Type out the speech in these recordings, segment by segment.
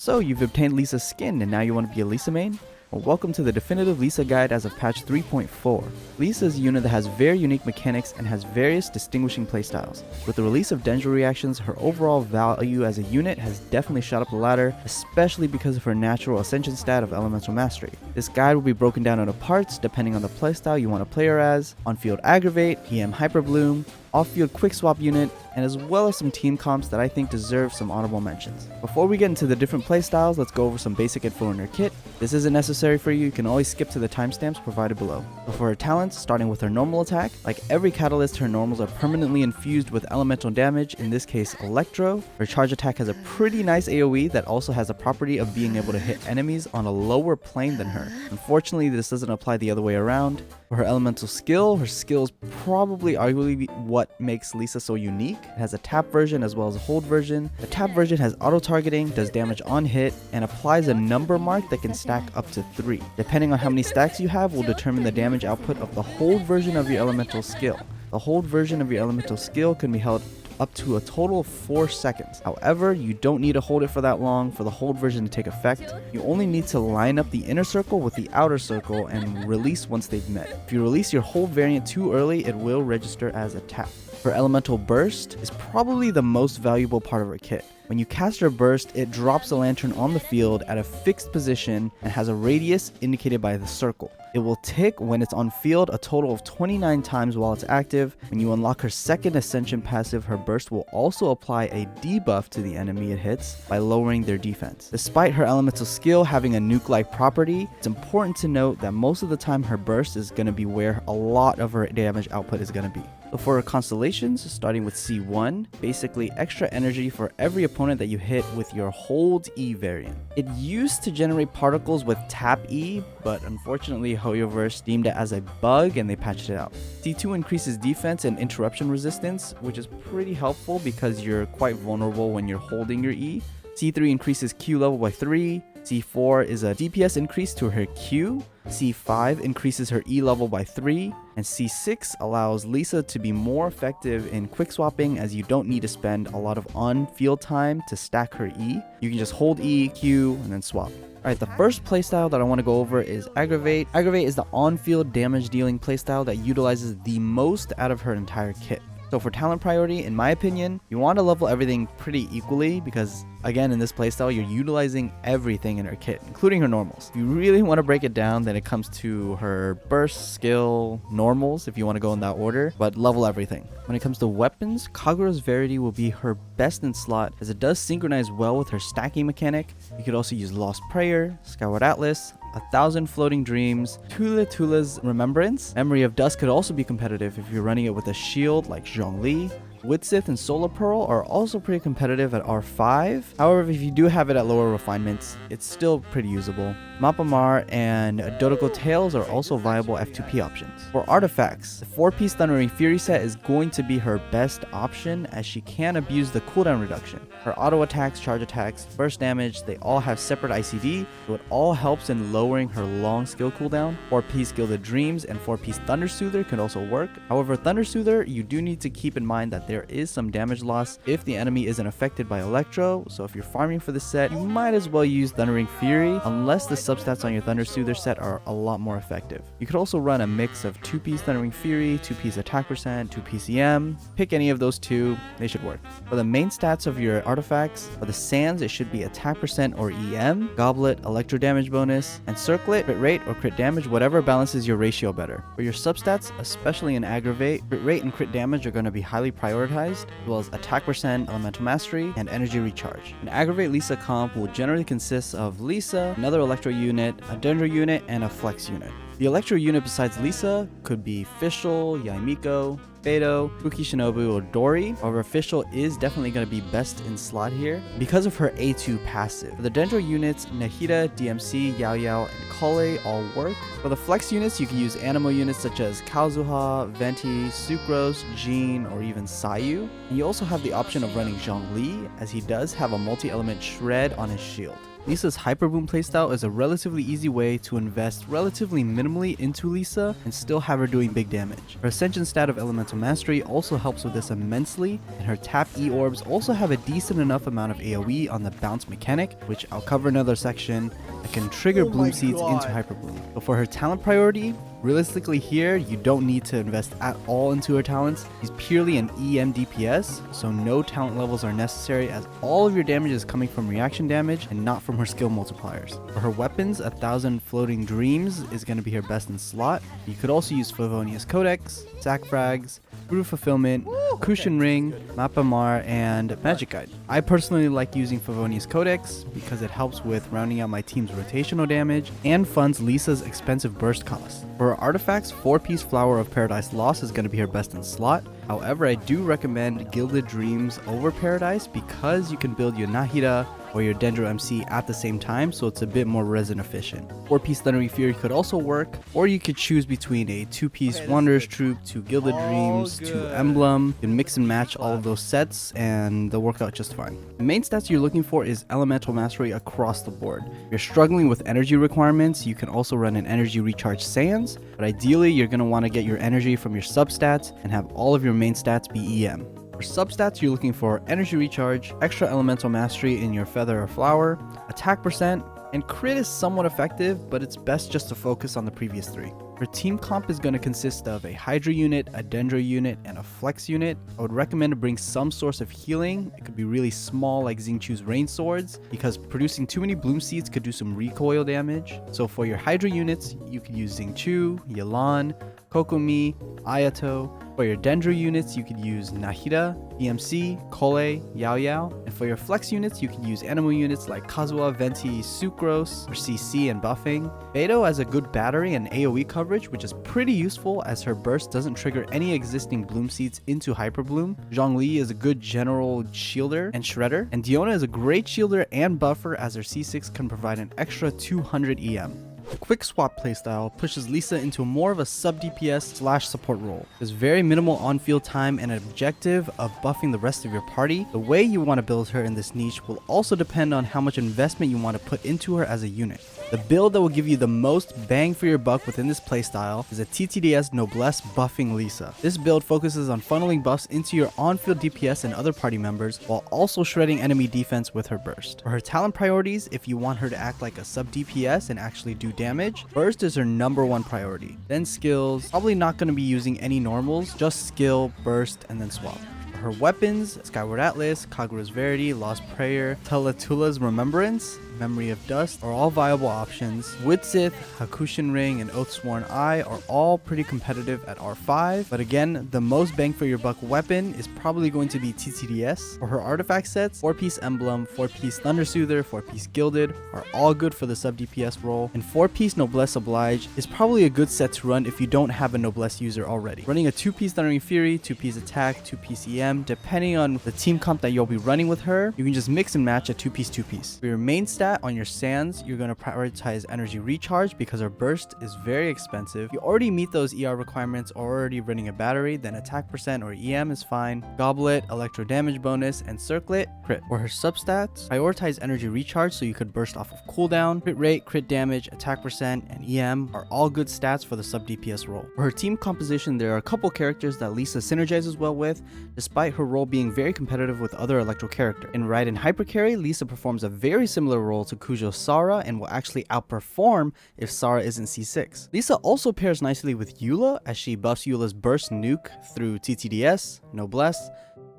So you've obtained Lisa's skin and now you want to be a Lisa main? Well, welcome to the definitive Lisa guide as of patch 3.4. Lisa is a unit that has very unique mechanics and has various distinguishing playstyles. With the release of Dendro reactions, her overall value as a unit has definitely shot up the ladder, especially because of her natural ascension stat of elemental mastery. This guide will be broken down into parts depending on the playstyle you want to play her as, on-field Aggravate, PM Hyperbloom, off-field quick swap unit, and as well as some team comps that I think deserve some honorable mentions. Before we get into the different playstyles, let's go over some basic info in her kit. This isn't necessary for you can always skip to the timestamps provided below. So for her talents, starting with her normal attack, like every catalyst, her normals are permanently infused with elemental damage, in this case Electro. Her charge attack has a pretty nice AoE that also has the property of being able to hit enemies on a lower plane than her. Unfortunately, this doesn't apply the other way around. For her elemental skill, her skill is probably arguably what makes Lisa so unique. It has a tap version as well as a hold version. The tap version has auto-targeting, does damage on hit, and applies a number mark that can stack up to 3. Depending on how many stacks you have will determine the damage output of the hold version of your elemental skill. The hold version of your elemental skill can be held up to a total of 4 seconds. However, you don't need to hold it for that long for the hold version to take effect. You only need to line up the inner circle with the outer circle and release once they've met. If you release your hold variant too early, it will register as a tap. Her elemental burst is probably the most valuable part of her kit. When you cast her burst, it drops the lantern on the field at a fixed position and has a radius indicated by the circle. It will tick when it's on field a total of 29 times while it's active. When you unlock her second ascension passive, her burst will also apply a debuff to the enemy it hits by lowering their defense. Despite her elemental skill having a nuke-like property, it's important to note that most of the time her burst is going to be where a lot of her damage output is going to be. So for her constellations, starting with C1, basically extra energy for every opponent that you hit with your hold E variant. It used to generate particles with tap E, but unfortunately Hoyoverse deemed it as a bug and they patched it out. C2 increases defense and interruption resistance, which is pretty helpful because you're quite vulnerable when you're holding your E. C3 increases Q level by 3. C4 is a DPS increase to her Q. C5 increases her E level by 3, and C6 allows Lisa to be more effective in quick swapping as you don't need to spend a lot of on-field time to stack her E. You can just hold E, Q, and then swap. Alright, the first playstyle that I want to go over is Aggravate. Aggravate is the on-field damage dealing playstyle that utilizes the most out of her entire kit. So for talent priority, in my opinion, you want to level everything pretty equally because, again, in this playstyle, you're utilizing everything in her kit, including her normals. If you really want to break it down, then it comes to her burst, skill, normals, if you want to go in that order, but level everything. When it comes to weapons, Kagura's Verity will be her best in slot as it does synchronize well with her stacking mechanic. You could also use Lost Prayer, Skyward Atlas, 1,000 Floating Dreams, Tula's Remembrance. Memory of Dust could also be competitive if you're running it with a shield like Zhongli. Widsith and Solar Pearl are also pretty competitive at R5. However, if you do have it at lower refinements, it's still pretty usable. Mappamar and Dodoko Tails are also viable F2P options. For artifacts, the 4-piece Thundering Fury set is going to be her best option as she can abuse the cooldown reduction. Her auto attacks, charge attacks, burst damage, they all have separate ICD, so it all helps in lowering her long skill cooldown. 4-piece Gilded Dreams and 4-piece Thunder Soother can also work. However, Thunder Soother, you do need to keep in mind that there is some damage loss if the enemy isn't affected by Electro, so if you're farming for the set, you might as well use Thundering Fury unless the substats on your Thunder Soother set are a lot more effective. You could also run a mix of 2-piece Thundering Fury, 2-piece attack percent, 2-piece EM. Pick any of those two, they should work. For the main stats of your artifacts, for the Sands, it should be attack percent or EM, Goblet, Electro damage bonus, and Circlet, crit rate or crit damage, whatever balances your ratio better. For your substats, especially in Aggravate, crit rate and crit damage are going to be highly prioritized, as well as attack percent, elemental mastery, and energy recharge. An Aggravate Lisa comp will generally consist of Lisa, another Electro unit, a Dendro unit, and a Flex unit. The Electro unit besides Lisa could be Fischl, Yaimiko, Beto, Fuki Shinobu, or Dori. However, Fischl is definitely going to be best in slot here because of her A2 passive. For the Dendro units, Nahida, DMC, Yao Yao, and Kale all work. For the Flex units, you can use animal units such as Kazuha, Venti, Sucrose, Jean, or even Sayu. And you also have the option of running Zhongli, as he does have a multi-element shred on his shield. Lisa's Hyperbloom Playstyle is a relatively easy way to invest relatively minimally into Lisa and still have her doing big damage. Her Ascension stat of Elemental Mastery also helps with this immensely, and her tap E orbs also have a decent enough amount of AoE on the bounce mechanic, which I'll cover in another section, that can trigger Bloom Seeds into Hyperbloom. So for her talent priority, realistically here, you don't need to invest at all into her talents. She's purely an EM DPS, so no talent levels are necessary as all of your damage is coming from reaction damage and not from her skill multipliers. For her weapons, 1000 Floating Dreams is going to be her best in slot. You could also use Favonius Codex, Sack Frags, Fruit of Fulfillment, Cushion Ring, Mappa Mar, and Magic Guide. I personally like using Favonius Codex because it helps with rounding out my team's rotational damage and funds Lisa's expensive burst cost. For her artifacts, 4-piece Flower of Paradise Lost is going to be her best in slot. However, I do recommend Gilded Dreams over Paradise because you can build your Nahida or your Dendro MC at the same time, so it's a bit more resin efficient. 4-piece Thundering Fury could also work, or you could choose between a 2-piece Wanderer's Troop, 2 Gilded Dreams, 2 Emblem. You can mix and match all of those sets and they'll work out just fine. The main stats you're looking for is Elemental Mastery across the board. If you're struggling with energy requirements, you can also run an Energy Recharge Sands, but ideally you're going to want to get your energy from your substats and have all of your main stats be EM. For substats, you're looking for Energy Recharge, Extra Elemental Mastery in your Feather or Flower, Attack percent, and Crit is somewhat effective, but it's best just to focus on the previous 3. Her team comp is going to consist of a Hydra unit, a Dendro unit, and a Flex unit. I would recommend to bring some source of healing. It could be really small like Xingqiu's Rain Swords, because producing too many Bloom Seeds could do some recoil damage. So for your Hydra units, you could use Xingqiu, Yelan, Kokomi, Ayato. For your Dendro units, you could use Nahida, EMC, Kole, Yao Yao. And for your Flex units, you could use animal units like Kazuha, Venti, Sucrose, for CC and buffing. Beidou has a good battery and AoE coverage, which is pretty useful as her burst doesn't trigger any existing Bloom Seeds into Hyperbloom. Zhongli is a good general shielder and shredder. And Diona is a great shielder and buffer as her C6 can provide an extra 200 EM. The Quick Swap playstyle pushes Lisa into more of a sub DPS / support role. There's very minimal on-field time and an objective of buffing the rest of your party. The way you want to build her in this niche will also depend on how much investment you want to put into her as a unit. The build that will give you the most bang for your buck within this playstyle is a TTDS Noblesse buffing Lisa. This build focuses on funneling buffs into your on-field DPS and other party members while also shredding enemy defense with her burst. For her talent priorities, if you want her to act like a sub DPS and actually do damage, burst is her #1 priority. Then skills, probably not going to be using any normals, just skill, burst, and then swap. Her weapons, Skyward Atlas, Kagura's Verity, Lost Prayer, Teletula's Remembrance, Memory of Dust are all viable options. Widsith, Hakushin Ring, and Oathsworn Eye are all pretty competitive at R5, but again, the most bang for your buck weapon is probably going to be TTDS. For her artifact sets, 4-piece Emblem, 4-piece Thunder Soother, 4-piece Gilded are all good for the sub DPS role, and 4-piece Noblesse Oblige is probably a good set to run if you don't have a Noblesse user already. Running a 2-piece Thundering Fury, 2-piece Attack, 2-piece EM, depending on the team comp that you'll be running with her, you can just mix and match a 2-piece, 2-piece. For your main stat on your sands, you're going to prioritize Energy Recharge because her burst is very expensive. You already meet those ER requirements already running a battery, then attack percent or EM is fine. Goblet, electro damage bonus, and circlet, crit. For her substats, prioritize Energy Recharge so you could burst off of cooldown. Crit rate, crit damage, attack percent, and EM are all good stats for the sub DPS role. For her team composition, there are a couple characters that Lisa synergizes well with, despite her role being very competitive with other electro characters. In Raiden Hypercarry, Lisa performs a very similar role to Kujo's Sara and will actually outperform if Sara isn't C6. Lisa also pairs nicely with Eula as she buffs Eula's burst nuke through TTDS, Noblesse,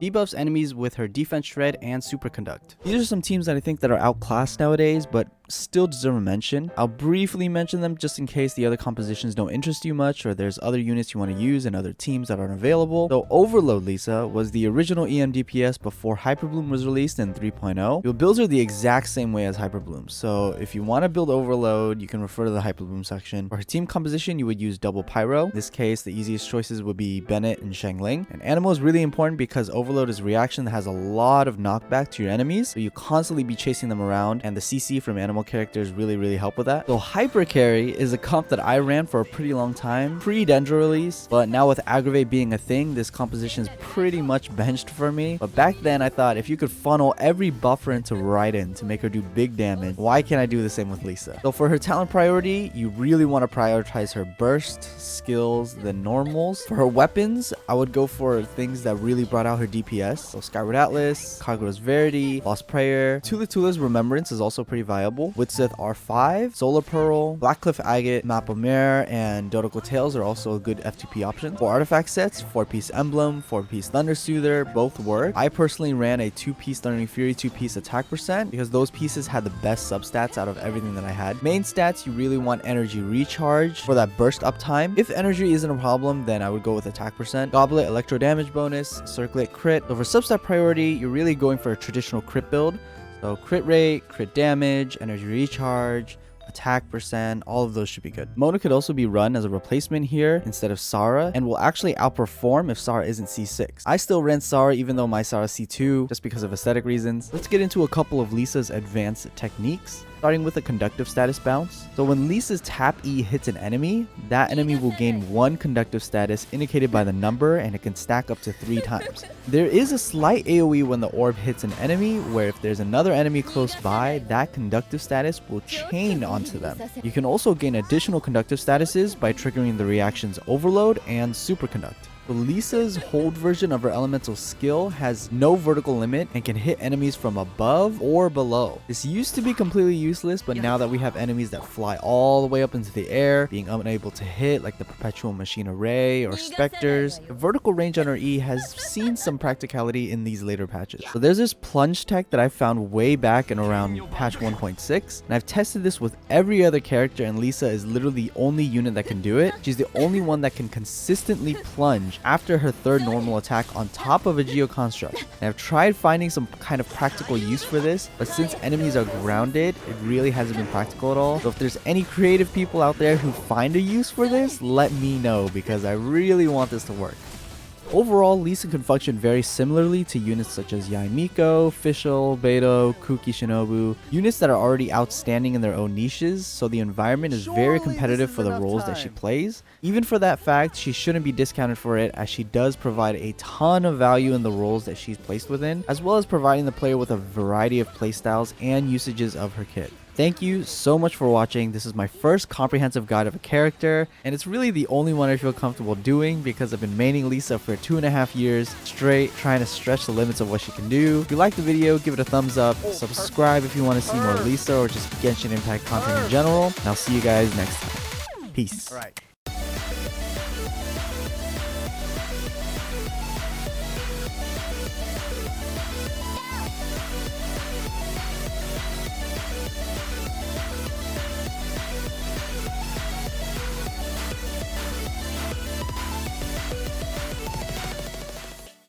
debuffs enemies with her defense shred and superconduct. These are some teams that I think that are outclassed nowadays, but still deserve a mention. I'll briefly mention them just in case the other compositions don't interest you much or there's other units you want to use and other teams that aren't available. So Overload Lisa was the original EM DPS before Hyperbloom was released in 3.0. You'll build her the exact same way as Hyperbloom. So if you want to build Overload, you can refer to the Hyperbloom section. For her team composition, you would use double Pyro. In this case, the easiest choices would be Bennett and Shangling. And Animal is really important because Overload is a reaction that has a lot of knockback to your enemies, so you constantly be chasing them around, and the CC from Animal normal characters really help with that. So Hypercarry is a comp that I ran for a pretty long time, pre-Dendro release, but now with Aggravate being a thing, this composition is pretty much benched for me. But back then I thought if you could funnel every buffer into Raiden to make her do big damage, why can't I do the same with Lisa? So for her talent priority, you really want to prioritize her burst, skills, then normals. For her weapons, I would go for things that really brought out her DPS. So Skyward Atlas, Kagura's Verity, Lost Prayer. Tula's Remembrance is also pretty viable. Witsith R5, Solar Pearl, Blackcliff Agate, Map of Mirror, and Dodoko Tails are also a good FTP option. For artifact sets, 4-piece Emblem, 4-piece Thunder Soother, both work. I personally ran a 2-piece Thundering Fury, 2-piece attack percent because those pieces had the best substats out of everything that I had. Main stats, you really want energy recharge for that burst uptime. If energy isn't a problem, then I would go with attack percent. Goblet, electro damage bonus, circlet, crit. So for substat priority, you're really going for a traditional crit build. So crit rate, crit damage, energy recharge, attack percent, all of those should be good. Mona could also be run as a replacement here instead of Sara, and will actually outperform if Sara isn't C6. I still ran Sara even though my Sara's C2 just because of aesthetic reasons. Let's get into a couple of Lisa's advanced techniques. Starting with a conductive status bounce. So when Lisa's tap E hits an enemy, that enemy will gain 1 conductive status indicated by the number, and it can stack up to 3 times. There is a slight AoE when the orb hits an enemy, where if there's another enemy close by, that conductive status will chain onto them. You can also gain additional conductive statuses by triggering the reactions Overload and Superconduct. Lisa's hold version of her elemental skill has no vertical limit and can hit enemies from above or below. This used to be completely useless, but now that we have enemies that fly all the way up into the air, being unable to hit like the Perpetual Machine Array or Spectres, the vertical range on her E has seen some practicality in these later patches. So there's this plunge tech that I found way back in around patch 1.6, and I've tested this with every other character, and Lisa is literally the only unit that can do it. She's the only one that can consistently plunge after her 3rd normal attack on top of a Geoconstruct. And I've tried finding some kind of practical use for this, but since enemies are grounded, it really hasn't been practical at all. So if there's any creative people out there who find a use for this, let me know because I really want this to work. Overall, Lisa can function very similarly to units such as Yai Miko, Fischl, Beidou, Kuki Shinobu, units that are already outstanding in their own niches, so the environment is very competitive for the roles that she plays. Even for that fact, she shouldn't be discounted for it, as she does provide a ton of value in the roles that she's placed within, as well as providing the player with a variety of playstyles and usages of her kit. Thank you so much for watching. This is my first comprehensive guide of a character, and it's really the only one I feel comfortable doing because I've been maining Lisa for 2.5 years straight, trying to stretch the limits of what she can do. If you like the video, give it a thumbs up, subscribe if you want to see more Lisa or just Genshin Impact content in general, and I'll see you guys next time. Peace. All right.